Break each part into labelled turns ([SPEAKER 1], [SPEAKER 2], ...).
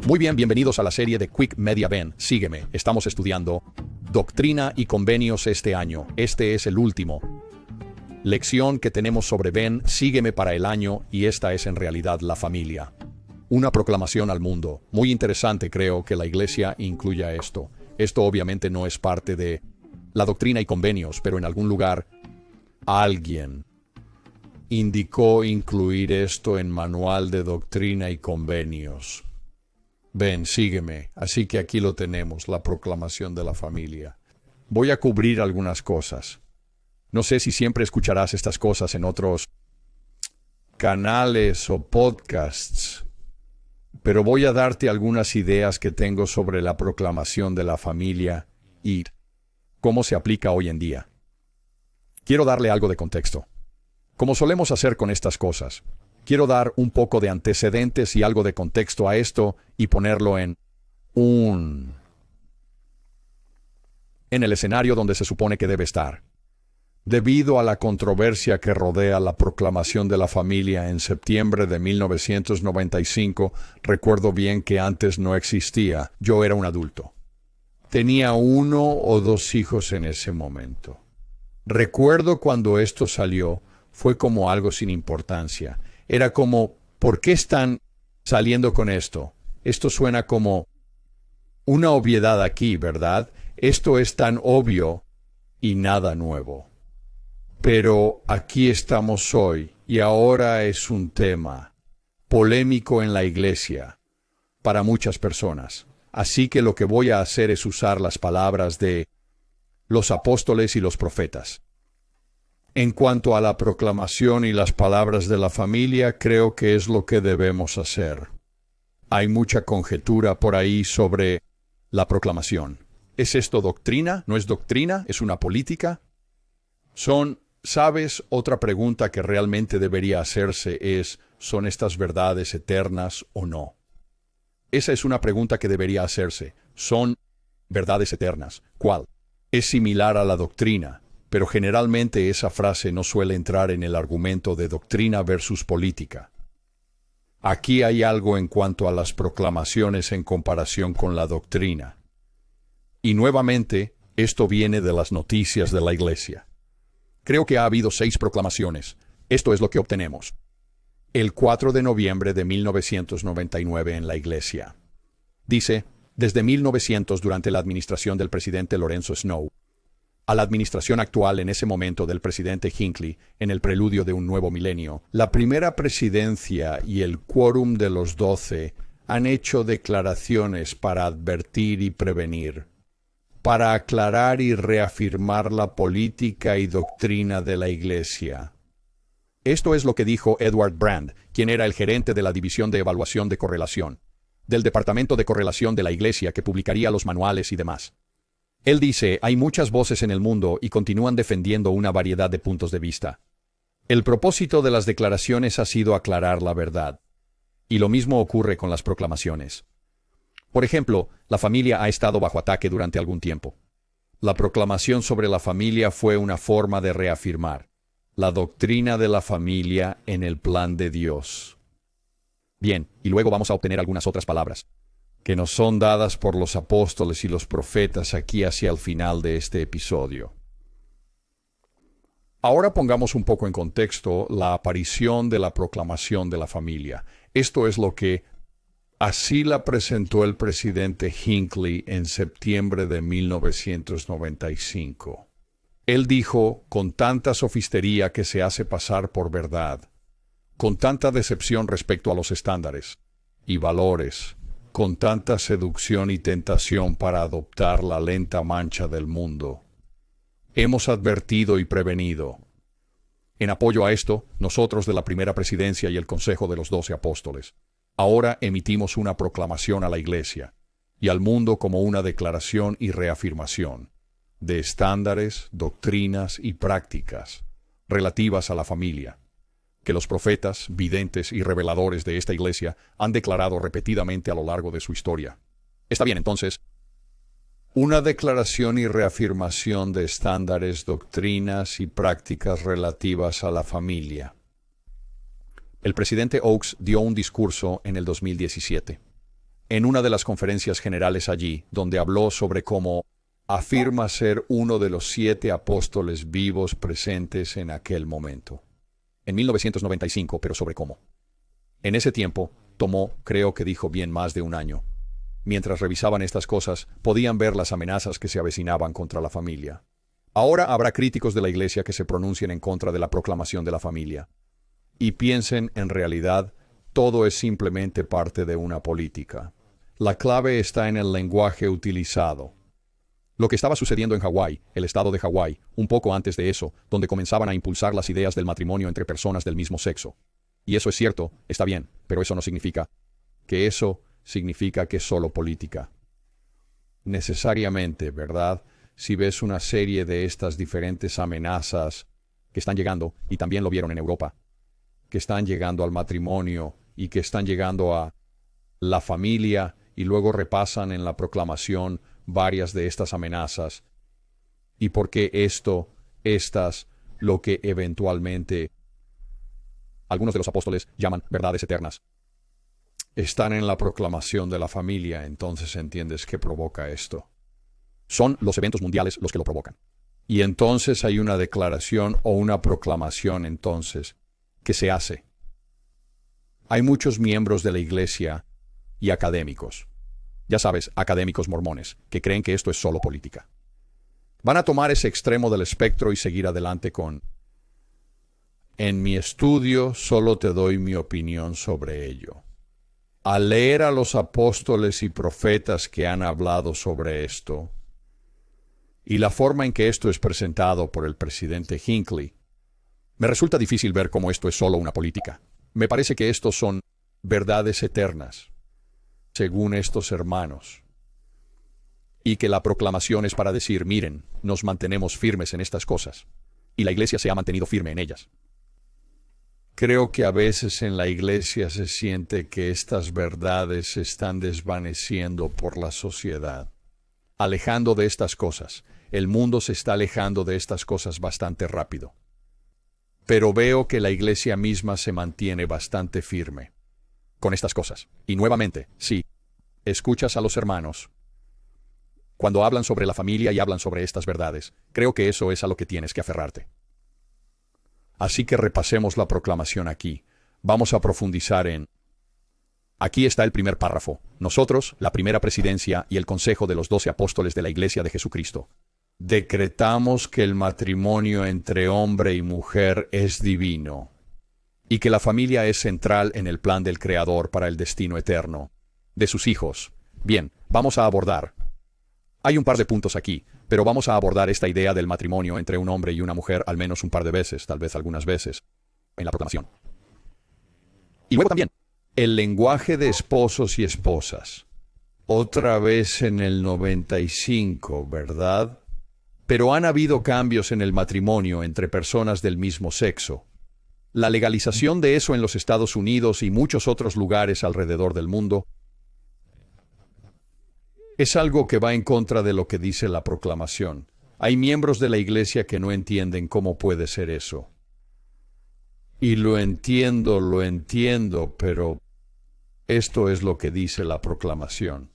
[SPEAKER 1] Muy bien, bienvenidos a la serie de Quick Media Ben. Sígueme, estamos estudiando Doctrina y Convenios este año. Este es el último lección que tenemos sobre Ben, sígueme para el año, y esta es en realidad la familia. Una proclamación al mundo. Muy interesante, creo, que la Iglesia incluya esto. Esto obviamente no es parte de la Doctrina y Convenios, pero en algún lugar alguien indicó incluir esto en Manual de Doctrina y Convenios. Ven, sígueme. Así que aquí lo tenemos, la proclamación de la familia. Voy a cubrir algunas cosas. No sé si siempre escucharás estas cosas en otros canales o podcasts, pero voy a darte algunas ideas que tengo sobre la proclamación de la familia y cómo se aplica hoy en día. Quiero darle algo de contexto. Como solemos hacer con estas cosas, quiero dar un poco de antecedentes y algo de contexto a esto y ponerlo en el escenario donde se supone que debe estar. Debido a la controversia que rodea la proclamación de la familia en septiembre de 1995, recuerdo bien que antes no existía. Yo era un adulto. Tenía 1 o 2 hijos en ese momento. Recuerdo cuando esto salió, fue como algo sin importancia. Era como, ¿por qué están saliendo con esto? Esto suena como una obviedad aquí, ¿verdad? Esto es tan obvio y nada nuevo. Pero aquí estamos hoy, y ahora es un tema polémico en la Iglesia para muchas personas. Así que lo que voy a hacer es usar las palabras de los apóstoles y los profetas. En cuanto a la proclamación y las palabras de la familia, creo que es lo que debemos hacer. Hay mucha conjetura por ahí sobre la proclamación. ¿Es esto doctrina? ¿No es doctrina? ¿Es una política? ¿Sabes? Otra pregunta que realmente debería hacerse es, ¿son estas verdades eternas o no? Esa es una pregunta que debería hacerse. ¿Son verdades eternas? ¿Cuál? Es similar a la doctrina, pero generalmente esa frase no suele entrar en el argumento de doctrina versus política. Aquí hay algo en cuanto a las proclamaciones en comparación con la doctrina. Y nuevamente, esto viene de las noticias de la Iglesia. Creo que ha habido 6 proclamaciones. Esto es lo que obtenemos. El 4 de noviembre de 1999 en la Iglesia. Dice, desde 1900 durante la administración del presidente Lorenzo Snow, a la administración actual en ese momento del presidente Hinckley, en el preludio de un nuevo milenio, la primera presidencia y el quórum de los 12 han hecho declaraciones para advertir y prevenir, para aclarar y reafirmar la política y doctrina de la Iglesia. Esto es lo que dijo Edward Brand, quien era el gerente de la División de Evaluación de Correlación, del Departamento de Correlación de la Iglesia que publicaría los manuales y demás. Él dice, hay muchas voces en el mundo y continúan defendiendo una variedad de puntos de vista. El propósito de las declaraciones ha sido aclarar la verdad. Y lo mismo ocurre con las proclamaciones. Por ejemplo, la familia ha estado bajo ataque durante algún tiempo. La proclamación sobre la familia fue una forma de reafirmar la doctrina de la familia en el plan de Dios. Bien, y luego vamos a obtener algunas otras palabras que nos son dadas por los apóstoles y los profetas aquí hacia el final de este episodio. Ahora pongamos un poco en contexto la aparición de la proclamación de la familia. Esto es lo que así la presentó el presidente Hinckley en septiembre de 1995. Él dijo, con tanta sofistería que se hace pasar por verdad, con tanta decepción respecto a los estándares y valores, con tanta seducción y tentación para adoptar la lenta mancha del mundo. Hemos advertido y prevenido. En apoyo a esto, nosotros de la primera presidencia y el Consejo de los 12 Apóstoles, ahora emitimos una proclamación a la Iglesia y al mundo como una declaración y reafirmación de estándares, doctrinas y prácticas relativas a la familia, que los profetas, videntes y reveladores de esta Iglesia han declarado repetidamente a lo largo de su historia. Está bien, entonces, una declaración y reafirmación de estándares, doctrinas y prácticas relativas a la familia. El presidente Oaks dio un discurso en el 2017. en una de las conferencias generales allí, donde habló sobre cómo afirma ser uno de los 7 apóstoles vivos presentes en aquel momento. En 1995, pero sobre cómo. En ese tiempo, tomó, creo que dijo bien más de un año. Mientras revisaban estas cosas, podían ver las amenazas que se avecinaban contra la familia. Ahora habrá críticos de la Iglesia que se pronuncien en contra de la proclamación de la familia. Y piensen, en realidad, todo es simplemente parte de una política. La clave está en el lenguaje utilizado. Lo que estaba sucediendo en Hawái, el estado de Hawái, un poco antes de eso, donde comenzaban a impulsar las ideas del matrimonio entre personas del mismo sexo. Y eso es cierto, está bien, pero eso no significa que eso significa que es solo política. Necesariamente, ¿verdad? Si ves una serie de estas diferentes amenazas que están llegando, y también lo vieron en Europa, que están llegando al matrimonio y que están llegando a la familia, y luego repasan en la proclamación varias de estas amenazas, y por qué estas, lo que eventualmente algunos de los apóstoles llaman verdades eternas, están en la proclamación de la familia. Entonces entiendes qué provoca esto. Son los eventos mundiales los que lo provocan. Y entonces hay una declaración o una proclamación entonces que se hace. Hay muchos miembros de la Iglesia y académicos, ya sabes, académicos mormones, que creen que esto es solo política. Van a tomar ese extremo del espectro y seguir adelante con: en mi estudio solo te doy mi opinión sobre ello. Al leer a los apóstoles y profetas que han hablado sobre esto, y la forma en que esto es presentado por el presidente Hinckley, me resulta difícil ver cómo esto es solo una política. Me parece que estos son verdades eternas, según estos hermanos, y que la proclamación es para decir: miren, nos mantenemos firmes en estas cosas, y la Iglesia se ha mantenido firme en ellas. Creo que a veces en la Iglesia se siente que estas verdades se están desvaneciendo por la sociedad, alejando de estas cosas. El mundo se está alejando de estas cosas bastante rápido. Pero veo que la Iglesia misma se mantiene bastante firme con estas cosas. Y nuevamente, sí, escuchas a los hermanos cuando hablan sobre la familia y hablan sobre estas verdades. Creo que eso es a lo que tienes que aferrarte. Así que repasemos la proclamación aquí. Vamos a profundizar en... Aquí está el primer párrafo. Nosotros, la primera presidencia y el consejo de los 12 apóstoles de la Iglesia de Jesucristo, decretamos que el matrimonio entre hombre y mujer es divino y que la familia es central en el plan del Creador para el destino eterno de sus hijos. Bien, vamos a abordar. Hay un par de puntos aquí, pero vamos a abordar esta idea del matrimonio entre un hombre y una mujer al menos un par de veces, tal vez algunas veces, en la proclamación. Y luego también, el lenguaje de esposos y esposas. Otra vez en el 95, ¿verdad? Pero han habido cambios en el matrimonio entre personas del mismo sexo. La legalización de eso en los Estados Unidos y muchos otros lugares alrededor del mundo es algo que va en contra de lo que dice la proclamación. Hay miembros de la Iglesia que no entienden cómo puede ser eso. Y lo entiendo, pero esto es lo que dice la proclamación.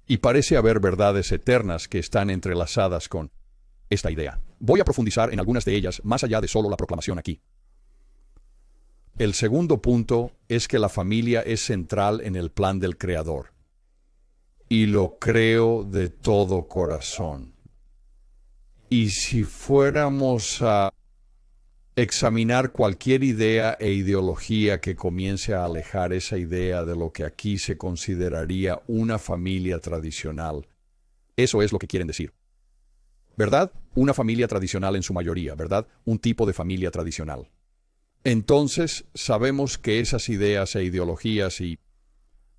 [SPEAKER 1] Y parece haber verdades eternas que están entrelazadas con esta idea. Voy a profundizar en algunas de ellas más allá de solo la proclamación aquí. El segundo punto es que la familia es central en el plan del Creador. Y lo creo de todo corazón. Y si fuéramos a examinar cualquier idea e ideología que comience a alejar esa idea de lo que aquí se consideraría una familia tradicional, eso es lo que quieren decir. ¿Verdad? Una familia tradicional en su mayoría, ¿verdad? Un tipo de familia tradicional. Entonces, sabemos que esas ideas e ideologías y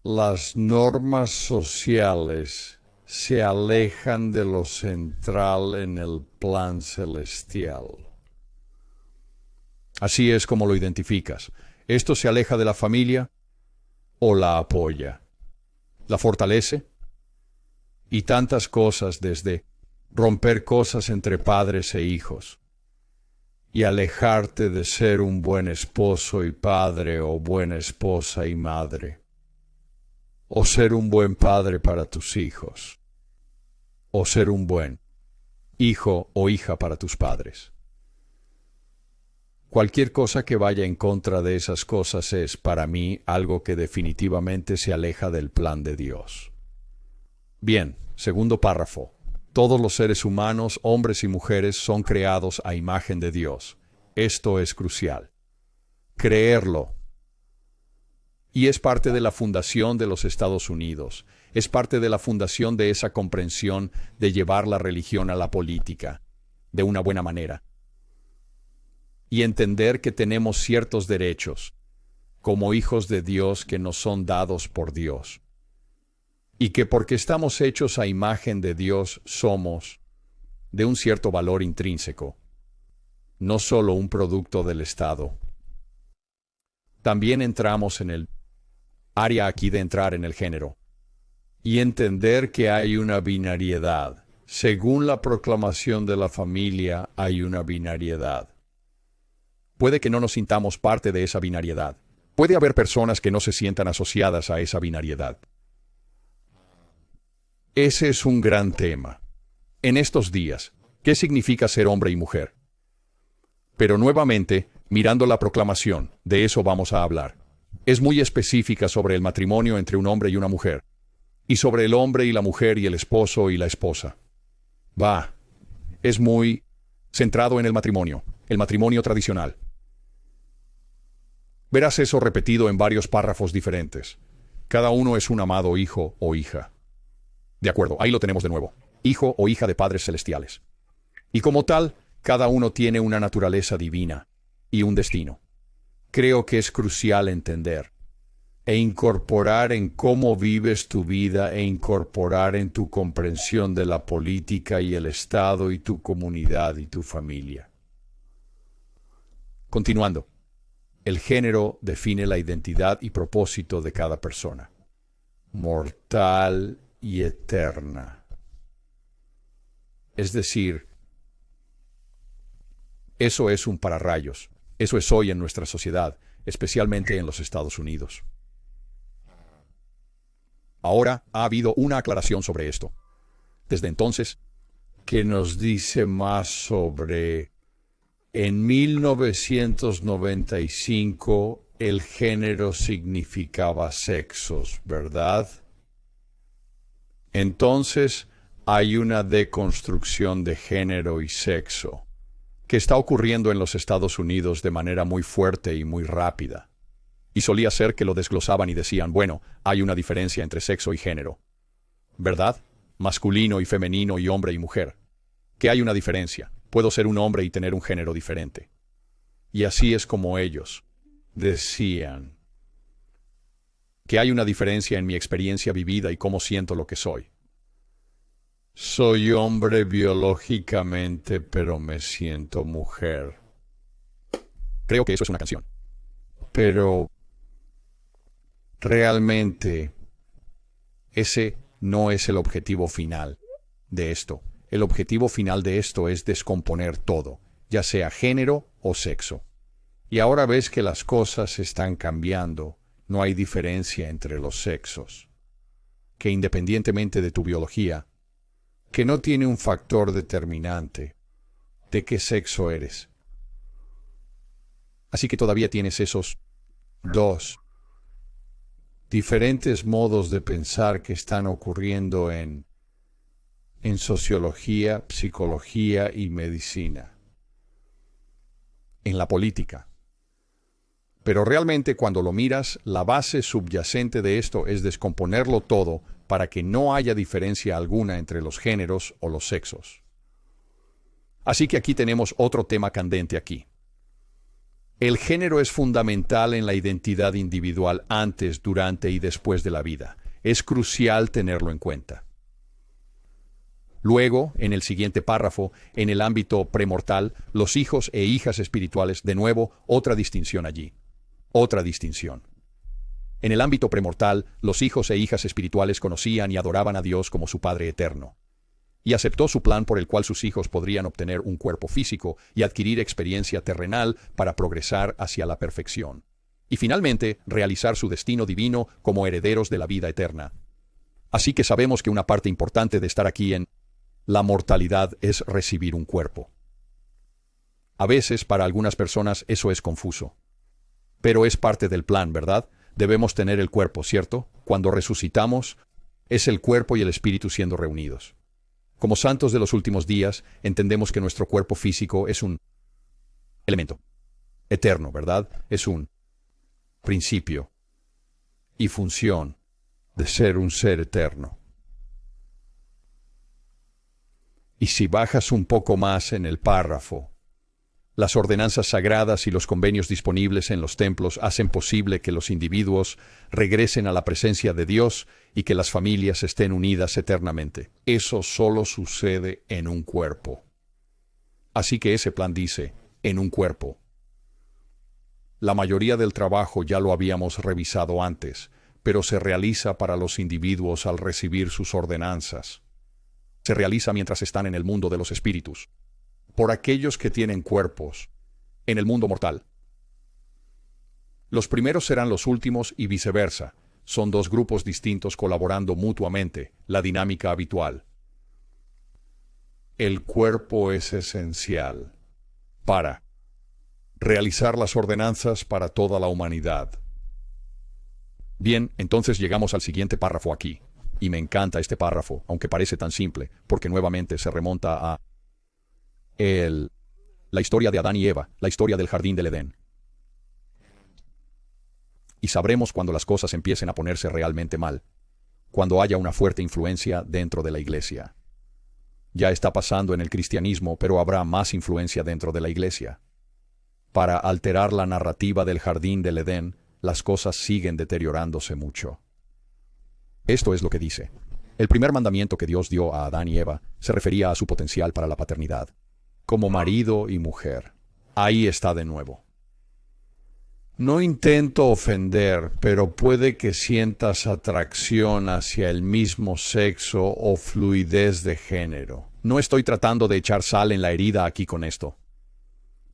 [SPEAKER 1] las normas sociales se alejan de lo central en el plan celestial. Así es como lo identificas. ¿Esto se aleja de la familia o la apoya? ¿La fortalece? Y tantas cosas, desde romper cosas entre padres e hijos, y alejarte de ser un buen esposo y padre o buena esposa y madre, o ser un buen padre para tus hijos, o ser un buen hijo o hija para tus padres. Cualquier cosa que vaya en contra de esas cosas es, para mí, algo que definitivamente se aleja del plan de Dios. Bien, segundo párrafo. Todos los seres humanos, hombres y mujeres, son creados a imagen de Dios. Esto es crucial. Creerlo. Y es parte de la fundación de los Estados Unidos. Es parte de la fundación de esa comprensión de llevar la religión a la política, de una buena manera. Y entender que tenemos ciertos derechos, como hijos de Dios que nos son dados por Dios. Y que porque estamos hechos a imagen de Dios somos de un cierto valor intrínseco, no solo un producto del Estado. También entramos en el área aquí de entrar en el género y entender que hay una binariedad. Según la proclamación de la familia, hay una binariedad. Puede que no nos sintamos parte de esa binariedad. Puede haber personas que no se sientan asociadas a esa binariedad. Ese es un gran tema. En estos días, ¿qué significa ser hombre y mujer? Pero nuevamente, mirando la proclamación, de eso vamos a hablar. Es muy específica sobre el matrimonio entre un hombre y una mujer, y sobre el hombre y la mujer y el esposo y la esposa. Es muy centrado en el matrimonio tradicional. Verás eso repetido en varios párrafos diferentes. Cada uno es un amado hijo o hija. De acuerdo, ahí lo tenemos de nuevo. Hijo o hija de padres celestiales. Y como tal, cada uno tiene una naturaleza divina y un destino. Creo que es crucial entender e incorporar en cómo vives tu vida e incorporar en tu comprensión de la política y el Estado y tu comunidad y tu familia. Continuando. El género define la identidad y propósito de cada persona. Mortal y eterna. Es decir, eso es un pararrayos. Eso es hoy en nuestra sociedad, especialmente en los Estados Unidos. Ahora ha habido una aclaración sobre esto. Desde entonces, ¿qué nos dice más sobre... En 1995, el género significaba sexos, ¿verdad? Entonces, hay una deconstrucción de género y sexo que está ocurriendo en los Estados Unidos de manera muy fuerte y muy rápida. Y solía ser que lo desglosaban y decían, bueno, hay una diferencia entre sexo y género, ¿verdad? Masculino y femenino y hombre y mujer. Que hay una diferencia. Puedo ser un hombre y tener un género diferente. Y así es como ellos decían que hay una diferencia en mi experiencia vivida y cómo siento lo que soy. Soy hombre biológicamente, pero me siento mujer. Creo que eso es una canción. Pero realmente ese no es el objetivo final de esto. El objetivo final de esto es descomponer todo, ya sea género o sexo. Y ahora ves que las cosas están cambiando. No hay diferencia entre los sexos. Que independientemente de tu biología, que no tiene un factor determinante de qué sexo eres. Así que todavía tienes esos dos diferentes modos de pensar que están ocurriendo en sociología, psicología y medicina, en la política. Pero realmente cuando lo miras, la base subyacente de esto es descomponerlo todo para que no haya diferencia alguna entre los géneros o los sexos. Así que aquí tenemos otro tema candente aquí. El género es fundamental en la identidad individual antes, durante y después de la vida. Es crucial tenerlo en cuenta. Luego, en el siguiente párrafo, en el ámbito premortal, los hijos e hijas espirituales, de nuevo, otra distinción allí. Otra distinción. En el ámbito premortal, los hijos e hijas espirituales conocían y adoraban a Dios como su Padre eterno. Y aceptó su plan por el cual sus hijos podrían obtener un cuerpo físico y adquirir experiencia terrenal para progresar hacia la perfección. Y finalmente, realizar su destino divino como herederos de la vida eterna. Así que sabemos que una parte importante de estar aquí en la mortalidad es recibir un cuerpo. A veces, para algunas personas, eso es confuso. Pero es parte del plan, ¿verdad? Debemos tener el cuerpo, ¿cierto? Cuando resucitamos, es el cuerpo y el espíritu siendo reunidos. Como santos de los últimos días, entendemos que nuestro cuerpo físico es un elemento eterno, ¿verdad? Es un principio y función de ser un ser eterno. Y si bajas un poco más en el párrafo, las ordenanzas sagradas y los convenios disponibles en los templos hacen posible que los individuos regresen a la presencia de Dios y que las familias estén unidas eternamente. Eso solo sucede en un cuerpo. Así que ese plan dice, en un cuerpo. La mayoría del trabajo ya lo habíamos revisado antes, pero se realiza para los individuos al recibir sus ordenanzas. Se realiza mientras están en el mundo de los espíritus, por aquellos que tienen cuerpos, en el mundo mortal. Los primeros serán los últimos y viceversa. Son dos grupos distintos colaborando mutuamente, la dinámica habitual. El cuerpo es esencial para realizar las ordenanzas para toda la humanidad. Bien, entonces llegamos al siguiente párrafo aquí. Y me encanta este párrafo, aunque parece tan simple, porque nuevamente se remonta a la historia de Adán y Eva, la historia del jardín del Edén. Y sabremos cuando las cosas empiecen a ponerse realmente mal, cuando haya una fuerte influencia dentro de la iglesia. Ya está pasando en el cristianismo, pero habrá más influencia dentro de la iglesia. Para alterar la narrativa del jardín del Edén, las cosas siguen deteriorándose mucho. Esto es lo que dice. El primer mandamiento que Dios dio a Adán y Eva se refería a su potencial para la paternidad, como marido y mujer. Ahí está de nuevo. No intento ofender, pero puede que sientas atracción hacia el mismo sexo o fluidez de género. No estoy tratando de echar sal en la herida aquí con esto,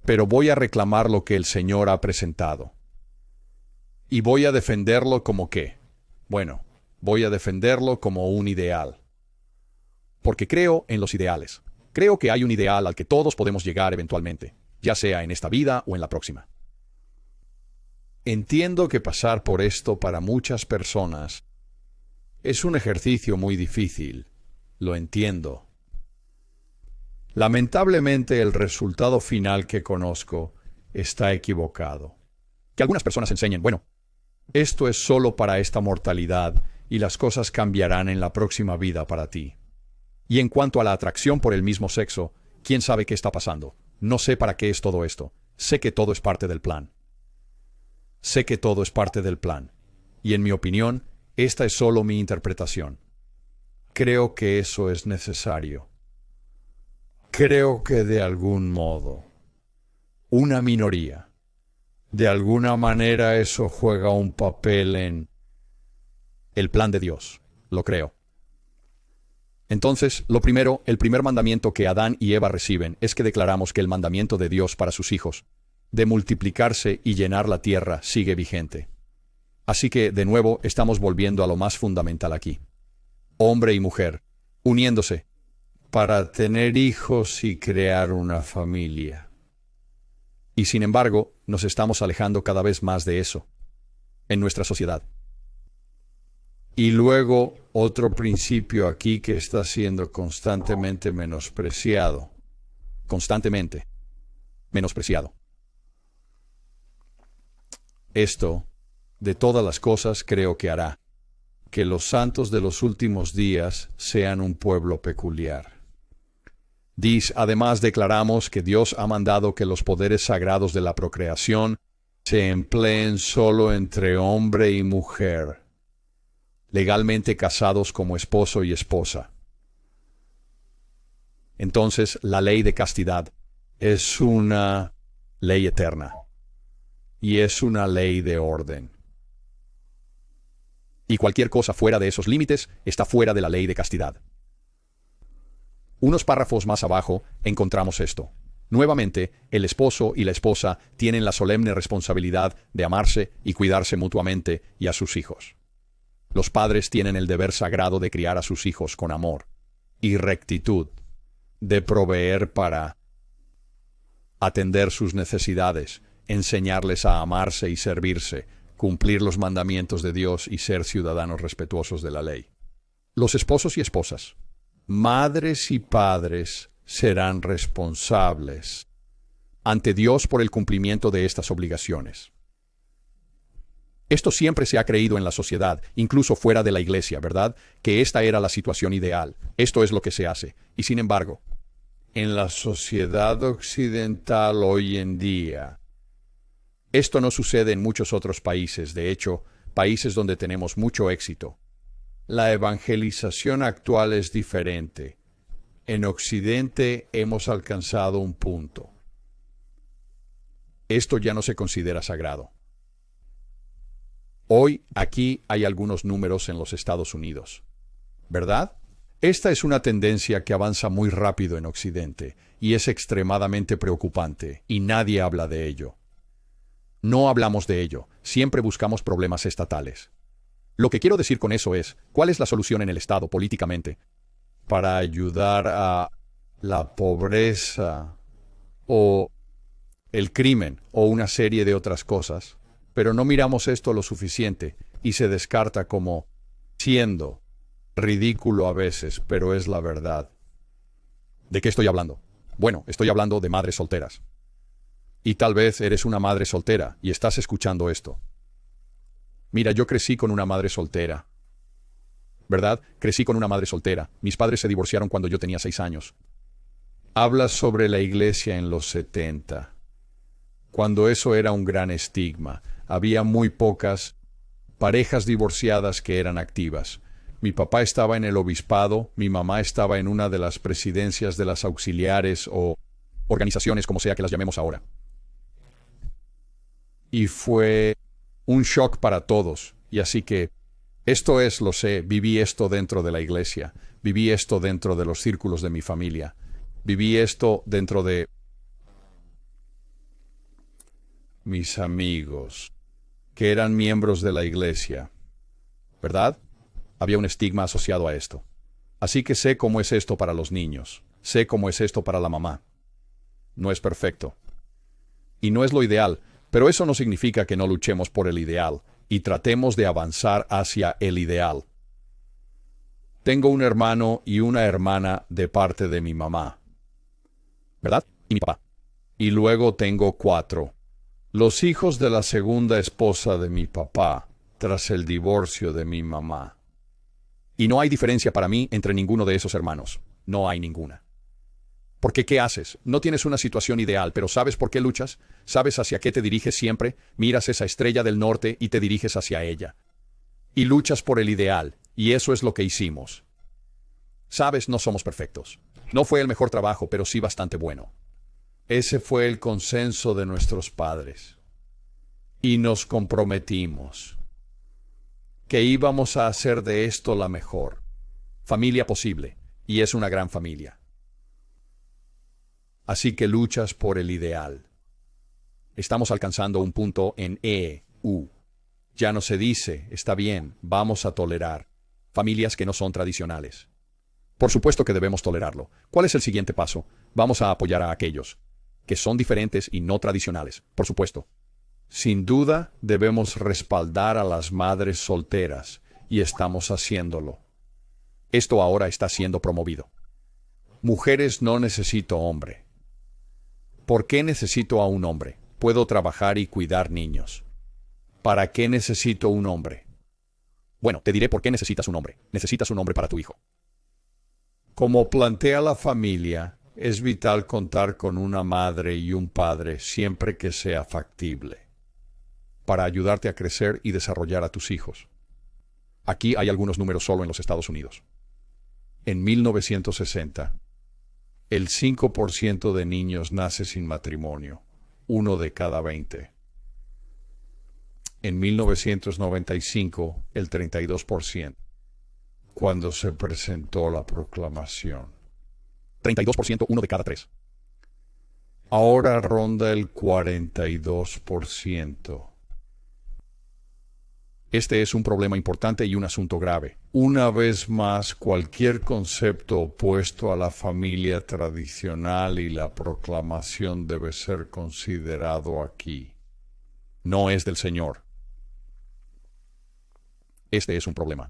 [SPEAKER 1] pero voy a reclamar lo que el Señor ha presentado. Y voy a defenderlo como qué. Bueno, voy a defenderlo como un ideal. Porque creo en los ideales. Creo que hay un ideal al que todos podemos llegar eventualmente, ya sea en esta vida o en la próxima. Entiendo que pasar por esto para muchas personas es un ejercicio muy difícil. Lo entiendo. Lamentablemente el resultado final que conozco está equivocado. Que algunas personas enseñen, bueno, esto es solo para esta mortalidad y las cosas cambiarán en la próxima vida para ti. Y en cuanto a la atracción por el mismo sexo, ¿quién sabe qué está pasando? No sé para qué es todo esto. Sé que todo es parte del plan. Sé que todo es parte del plan. Y en mi opinión, esta es solo mi interpretación. Creo que eso es necesario. Creo que de algún modo, una minoría, de alguna manera eso juega un papel en el plan de Dios. Lo creo. Entonces, lo primero, el primer mandamiento que Adán y Eva reciben es que declaramos que el mandamiento de Dios para sus hijos, de multiplicarse y llenar la tierra, sigue vigente. Así que, de nuevo, estamos volviendo a lo más fundamental aquí. Hombre y mujer, uniéndose, para tener hijos y crear una familia. Y sin embargo, nos estamos alejando cada vez más de eso, en nuestra sociedad. Y luego, otro principio aquí que está siendo constantemente menospreciado. Constantemente menospreciado. Esto, de todas las cosas, creo que hará que los santos de los últimos días sean un pueblo peculiar. Además declaramos que Dios ha mandado que los poderes sagrados de la procreación se empleen solo entre hombre y mujer, legalmente casados como esposo y esposa. Entonces, la ley de castidad es una ley eterna y es una ley de orden. Y cualquier cosa fuera de esos límites está fuera de la ley de castidad. Unos párrafos más abajo encontramos esto. Nuevamente, el esposo y la esposa tienen la solemne responsabilidad de amarse y cuidarse mutuamente y a sus hijos. Los padres tienen el deber sagrado de criar a sus hijos con amor y rectitud, de proveer para atender sus necesidades, enseñarles a amarse y servirse, cumplir los mandamientos de Dios y ser ciudadanos respetuosos de la ley. Los esposos y esposas, madres y padres, serán responsables ante Dios por el cumplimiento de estas obligaciones. Esto siempre se ha creído en la sociedad, incluso fuera de la iglesia, ¿verdad? Que esta era la situación ideal. Esto es lo que se hace. Y sin embargo, en la sociedad occidental hoy en día, esto no sucede en muchos otros países. De hecho, países donde tenemos mucho éxito. La evangelización actual es diferente. En Occidente hemos alcanzado un punto. Esto ya no se considera sagrado. Hoy aquí hay algunos números en los Estados Unidos, ¿verdad? Esta es una tendencia que avanza muy rápido en Occidente y es extremadamente preocupante y nadie habla de ello. No hablamos de ello, siempre buscamos problemas estatales. Lo que quiero decir con eso es, ¿cuál es la solución en el Estado políticamente para ayudar a la pobreza o el crimen o una serie de otras cosas? Pero no miramos esto lo suficiente y se descarta como siendo ridículo a veces, pero es la verdad. ¿De qué estoy hablando? Bueno, estoy hablando de madres solteras. Y tal vez eres una madre soltera y estás escuchando esto. Mira, yo crecí con una madre soltera. ¿Verdad? Crecí con una madre soltera. Mis padres se divorciaron cuando yo tenía 6 años. Hablas sobre la iglesia en los 70, cuando eso era un gran estigma. Había muy pocas parejas divorciadas que eran activas. Mi papá estaba en el obispado, mi mamá estaba en una de las presidencias de las auxiliares o organizaciones, como sea que las llamemos ahora. Y fue un shock para todos. Y así que, esto es, lo sé, viví esto dentro de la iglesia, viví esto dentro de los círculos de mi familia, viví esto dentro de mis amigos, que eran miembros de la iglesia, ¿verdad? Había un estigma asociado a esto. Así que sé cómo es esto para los niños, sé cómo es esto para la mamá. No es perfecto. Y no es lo ideal, pero eso no significa que no luchemos por el ideal y tratemos de avanzar hacia el ideal. Tengo un hermano y una hermana de parte de mi mamá, ¿verdad? Y mi papá. Y luego tengo 4. Los hijos de la segunda esposa de mi papá, tras el divorcio de mi mamá. Y no hay diferencia para mí entre ninguno de esos hermanos. No hay ninguna. Porque ¿qué haces? No tienes una situación ideal, pero ¿sabes por qué luchas? ¿Sabes hacia qué te diriges siempre? Miras esa estrella del norte y te diriges hacia ella. Y luchas por el ideal, y eso es lo que hicimos. Sabes, no somos perfectos. No fue el mejor trabajo, pero sí bastante bueno. Ese fue el consenso de nuestros padres. Y nos comprometimos que íbamos a hacer de esto la mejor familia posible, y es una gran familia. Así que luchas por el ideal. Estamos alcanzando un punto en EU. Ya no se dice, está bien, vamos a tolerar familias que no son tradicionales. Por supuesto que debemos tolerarlo. ¿Cuál es el siguiente paso? Vamos a apoyar a aquellos que son diferentes y no tradicionales, por supuesto. Sin duda, debemos respaldar a las madres solteras, y estamos haciéndolo. Esto ahora está siendo promovido. Mujeres, no necesito hombre. ¿Por qué necesito a un hombre? Puedo trabajar y cuidar niños. ¿Para qué necesito un hombre? Bueno, te diré por qué necesitas un hombre. Necesitas un hombre para tu hijo. Como plantea la familia, es vital contar con una madre y un padre siempre que sea factible, para ayudarte a crecer y desarrollar a tus hijos. Aquí hay algunos números solo en los Estados Unidos. En 1960, el 5% de niños nace sin matrimonio, 1 de cada 20. En 1995, el 32%, cuando se presentó la proclamación. 32%, 1 de cada 3. Ahora ronda el 42%. Este es un problema importante y un asunto grave. Una vez más, cualquier concepto opuesto a la familia tradicional y la proclamación debe ser considerado aquí. No es del Señor. Este es un problema.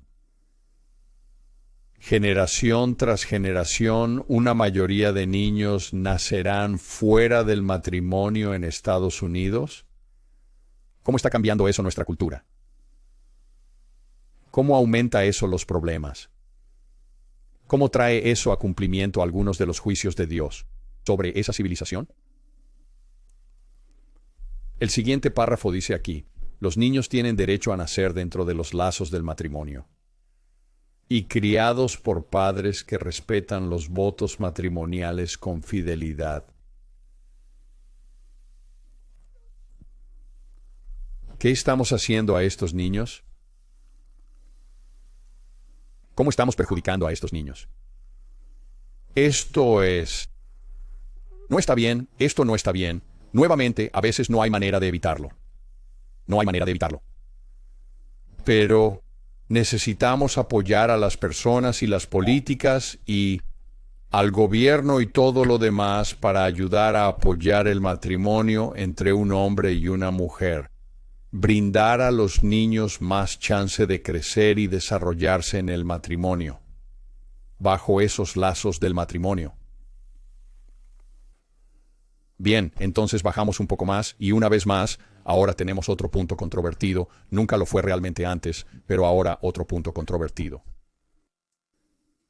[SPEAKER 1] Generación tras generación, una mayoría de niños nacerán fuera del matrimonio en Estados Unidos. ¿Cómo está cambiando eso nuestra cultura? ¿Cómo aumenta eso los problemas? ¿Cómo trae eso a cumplimiento algunos de los juicios de Dios sobre esa civilización? El siguiente párrafo dice aquí: los niños tienen derecho a nacer dentro de los lazos del matrimonio y criados por padres que respetan los votos matrimoniales con fidelidad. ¿Qué estamos haciendo a estos niños? ¿Cómo estamos perjudicando a estos niños? No está bien, esto no está bien. Nuevamente, a veces no hay manera de evitarlo. No hay manera de evitarlo. Pero necesitamos apoyar a las personas y las políticas y al gobierno y todo lo demás para ayudar a apoyar el matrimonio entre un hombre y una mujer. Brindar a los niños más chance de crecer y desarrollarse en el matrimonio, bajo esos lazos del matrimonio. Bien, entonces bajamos un poco más y una vez más, ahora tenemos otro punto controvertido. Nunca lo fue realmente antes, pero ahora otro punto controvertido.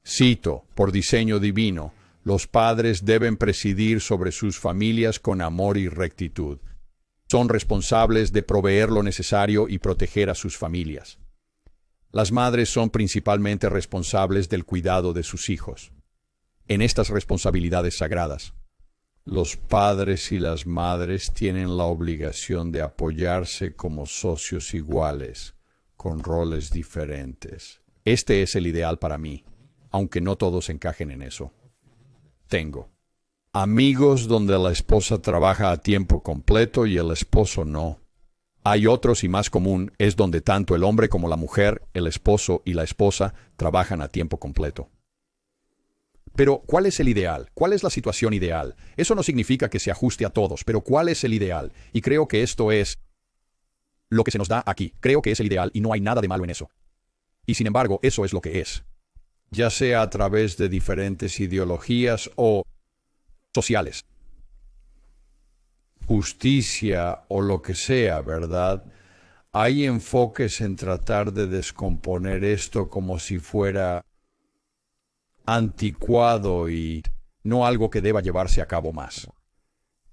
[SPEAKER 1] Cito: por diseño divino, los padres deben presidir sobre sus familias con amor y rectitud. Son responsables de proveer lo necesario y proteger a sus familias. Las madres son principalmente responsables del cuidado de sus hijos. En estas responsabilidades sagradas, los padres y las madres tienen la obligación de apoyarse como socios iguales, con roles diferentes. Este es el ideal para mí, aunque no todos encajen en eso. Tengo amigos donde la esposa trabaja a tiempo completo y el esposo no. Hay otros, y más común, es donde tanto el hombre como la mujer, el esposo y la esposa, trabajan a tiempo completo. Pero, ¿cuál es el ideal? ¿Cuál es la situación ideal? Eso no significa que se ajuste a todos, pero ¿cuál es el ideal? Y creo que esto es lo que se nos da aquí. Creo que es el ideal y no hay nada de malo en eso. Y sin embargo, eso es lo que es. Ya sea a través de diferentes ideologías o sociales, justicia o lo que sea, ¿verdad? Hay enfoques en tratar de descomponer esto como si fuera anticuado y no algo que deba llevarse a cabo más.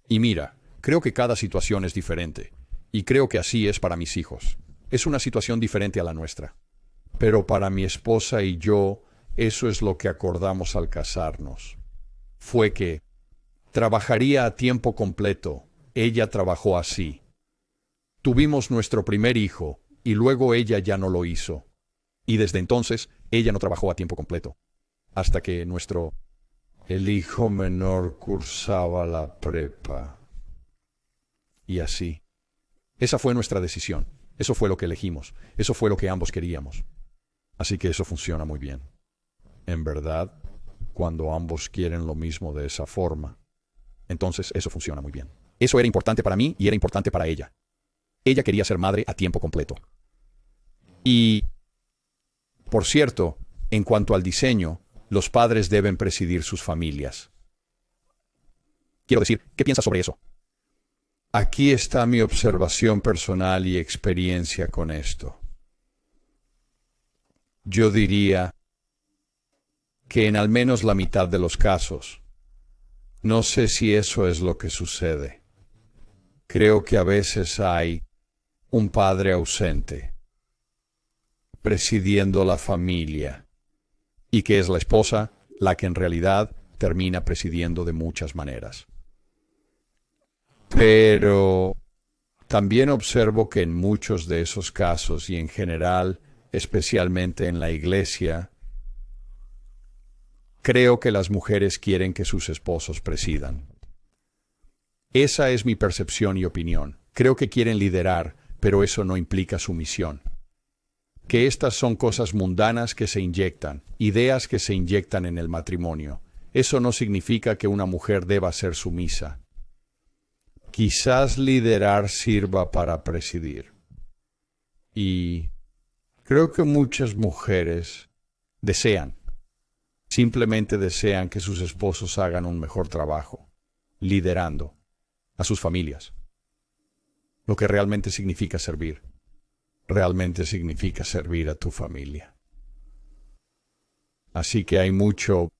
[SPEAKER 1] Y mira, creo que cada situación es diferente, y creo que así es para mis hijos. Es una situación diferente a la nuestra. Pero para mi esposa y yo, eso es lo que acordamos al casarnos. Fue que trabajaría a tiempo completo. Ella trabajó así. Tuvimos nuestro primer hijo, y luego ella ya no lo hizo. Y desde entonces, ella no trabajó a tiempo completo. Hasta que el hijo menor cursaba la prepa. Y así. Esa fue nuestra decisión. Eso fue lo que elegimos. Eso fue lo que ambos queríamos. Así que eso funciona muy bien. En verdad, cuando ambos quieren lo mismo de esa forma, entonces eso funciona muy bien. Eso era importante para mí y era importante para ella. Ella quería ser madre a tiempo completo. Y, por cierto, en cuanto al diseño, los padres deben presidir sus familias. Quiero decir, ¿qué piensas sobre eso? Aquí está mi observación personal y experiencia con esto. Yo diría que en al menos la mitad de los casos, no sé si eso es lo que sucede. Creo que a veces hay un padre ausente, presidiendo la familia, y que es la esposa la que en realidad termina presidiendo de muchas maneras. Pero también observo que en muchos de esos casos, y en general, especialmente en la iglesia, creo que las mujeres quieren que sus esposos presidan. Esa es mi percepción y opinión. Creo que quieren liderar, pero eso no implica sumisión. Que estas son cosas mundanas que se inyectan, ideas que se inyectan en el matrimonio. Eso no significa que una mujer deba ser sumisa. Quizás liderar sirva para presidir. Y creo que muchas mujeres simplemente desean que sus esposos hagan un mejor trabajo, liderando a sus familias. Lo que realmente significa servir. Realmente significa servir a tu familia. Así que hay mucho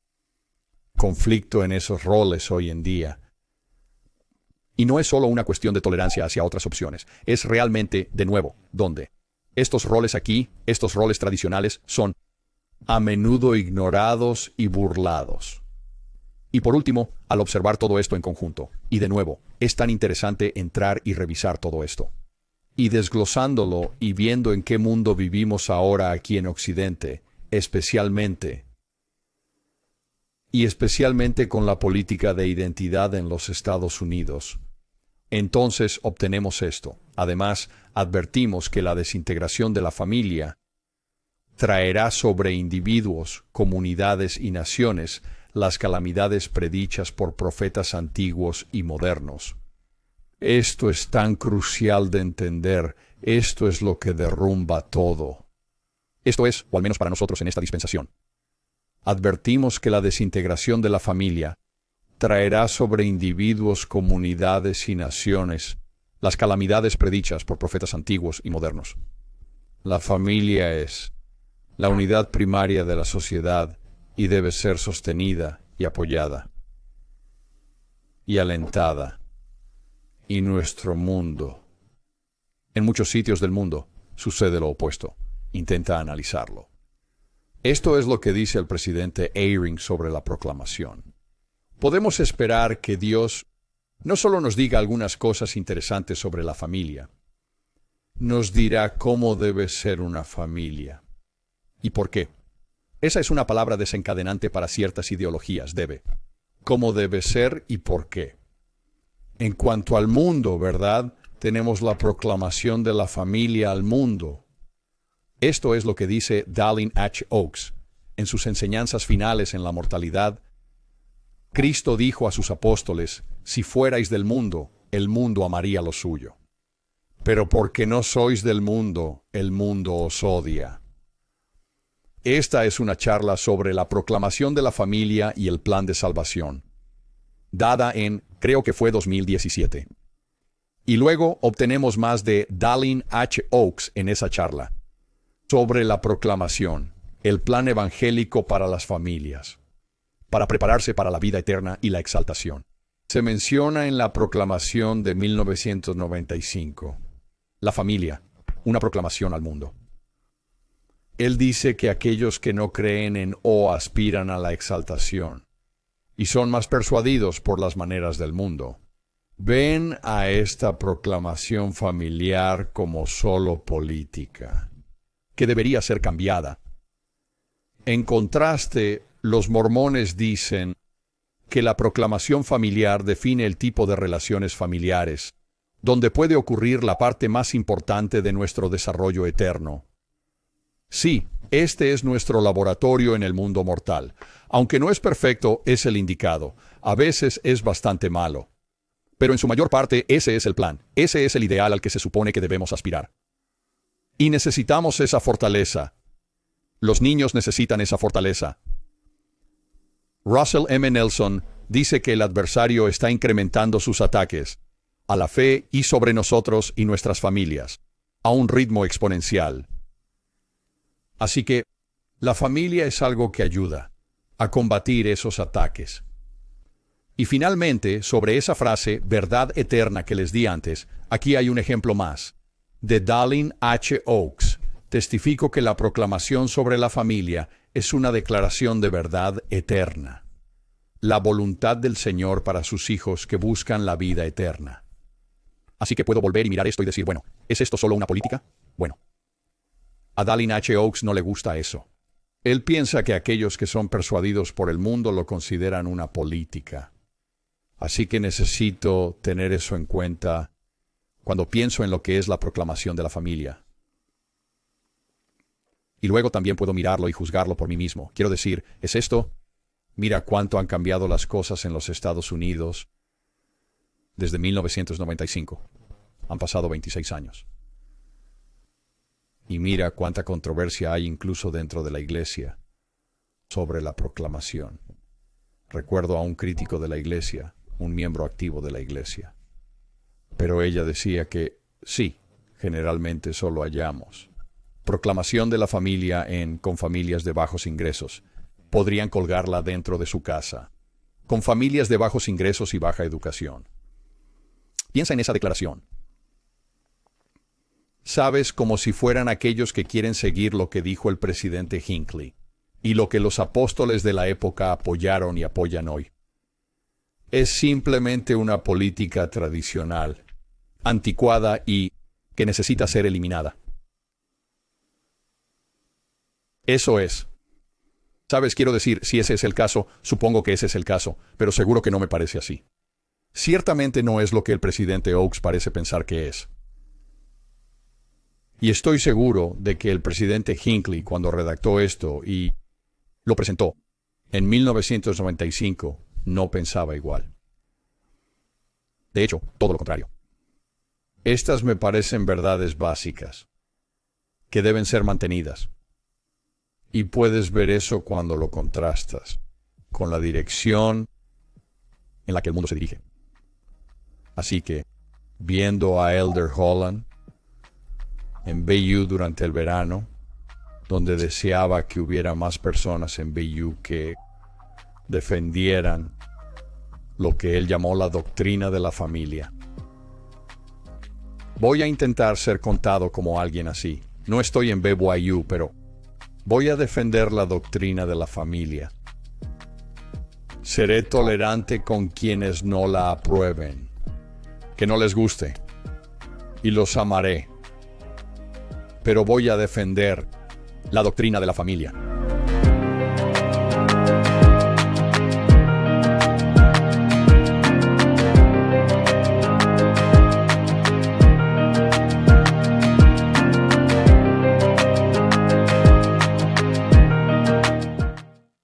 [SPEAKER 1] conflicto en esos roles hoy en día. Y no es solo una cuestión de tolerancia hacia otras opciones. Es realmente, de nuevo, donde estos roles aquí, estos roles tradicionales, son a menudo ignorados y burlados. Y por último, al observar todo esto en conjunto, y de nuevo, es tan interesante entrar y revisar todo esto. Y desglosándolo y viendo en qué mundo vivimos ahora aquí en Occidente, especialmente con la política de identidad en los Estados Unidos, entonces obtenemos esto. Además, advertimos que la desintegración de la familia traerá sobre individuos, comunidades y naciones las calamidades predichas por profetas antiguos y modernos. Esto es tan crucial de entender. Esto es lo que derrumba todo. Esto es, o al menos para nosotros en esta dispensación. Advertimos que la desintegración de la familia traerá sobre individuos, comunidades y naciones las calamidades predichas por profetas antiguos y modernos. La familia es la unidad primaria de la sociedad y debe ser sostenida y apoyada y alentada. Y nuestro mundo, en muchos sitios del mundo, sucede lo opuesto. Intenta analizarlo. Esto es lo que dice el presidente Eyring sobre la proclamación. Podemos esperar que Dios no solo nos diga algunas cosas interesantes sobre la familia, nos dirá cómo debe ser una familia. ¿Y por qué? Esa es una palabra desencadenante para ciertas ideologías, debe. ¿Cómo debe ser y por qué? En cuanto al mundo, ¿verdad? Tenemos la proclamación de la familia al mundo. Esto es lo que dice Dallin H. Oaks. En sus enseñanzas finales en la mortalidad, Cristo dijo a sus apóstoles, si fuerais del mundo, el mundo amaría lo suyo. Pero porque no sois del mundo, el mundo os odia. Esta es una charla sobre la proclamación de la familia y el plan de salvación, dada en, creo que fue 2017. Y luego obtenemos más de Dallin H. Oaks en esa charla, sobre la proclamación, el plan evangélico para las familias, para prepararse para la vida eterna y la exaltación. Se menciona en la proclamación de 1995, la familia, una proclamación al mundo. Él dice que aquellos que no creen en o aspiran a la exaltación, y son más persuadidos por las maneras del mundo, ven a esta proclamación familiar como solo política, que debería ser cambiada. En contraste, los mormones dicen que la proclamación familiar define el tipo de relaciones familiares, donde puede ocurrir la parte más importante de nuestro desarrollo eterno. Sí, este es nuestro laboratorio en el mundo mortal. Aunque no es perfecto, es el indicado. A veces es bastante malo. Pero en su mayor parte, ese es el plan. Ese es el ideal al que se supone que debemos aspirar. Y necesitamos esa fortaleza. Los niños necesitan esa fortaleza. Russell M. Nelson dice que el adversario está incrementando sus ataques a la fe y sobre nosotros y nuestras familias, a un ritmo exponencial. Así que la familia es algo que ayuda a combatir esos ataques. Y finalmente, sobre esa frase, verdad eterna que les di antes, aquí hay un ejemplo más. De Dallin H. Oaks, testifico que la proclamación sobre la familia es una declaración de verdad eterna. La voluntad del Señor para sus hijos que buscan la vida eterna. Así que puedo volver y mirar esto y decir, bueno, ¿es esto solo una política? Bueno. A Dallin H. Oaks no le gusta eso. Él piensa que aquellos que son persuadidos por el mundo lo consideran una política. Así que necesito tener eso en cuenta cuando pienso en lo que es la proclamación de la familia. Y luego también puedo mirarlo y juzgarlo por mí mismo. Quiero decir, ¿es esto? Mira cuánto han cambiado las cosas en los Estados Unidos desde 1995. Han pasado 26 años. Y mira cuánta controversia hay incluso dentro de la iglesia sobre la proclamación. Recuerdo a un crítico de la iglesia, un miembro activo de la iglesia. Pero ella decía que sí, generalmente solo hallamos proclamación de la familia con familias de bajos ingresos. Podrían colgarla dentro de su casa, con familias de bajos ingresos y baja educación. Piensa en esa declaración. Sabes, como si fueran aquellos que quieren seguir lo que dijo el presidente Hinckley y lo que los apóstoles de la época apoyaron y apoyan hoy. Es simplemente una política tradicional, anticuada y que necesita ser eliminada. Eso es. Sabes, quiero decir, si ese es el caso, supongo que ese es el caso, pero seguro que no me parece así. Ciertamente no es lo que el presidente Oaks parece pensar que es. Y estoy seguro de que el presidente Hinckley, cuando redactó esto y lo presentó en 1995, no pensaba igual. De hecho, todo lo contrario. Estas me parecen verdades básicas, que deben ser mantenidas. Y puedes ver eso cuando lo contrastas con la dirección en la que el mundo se dirige. Así que, viendo a Elder Holland en BU durante el verano, donde deseaba que hubiera más personas en BU que defendieran lo que él llamó la doctrina de la familia. Voy a intentar ser contado como alguien así. No estoy en BYU, pero voy a defender la doctrina de la familia. Seré tolerante con quienes no la aprueben, que no les guste, y los amaré. Pero voy a defender la doctrina de la familia.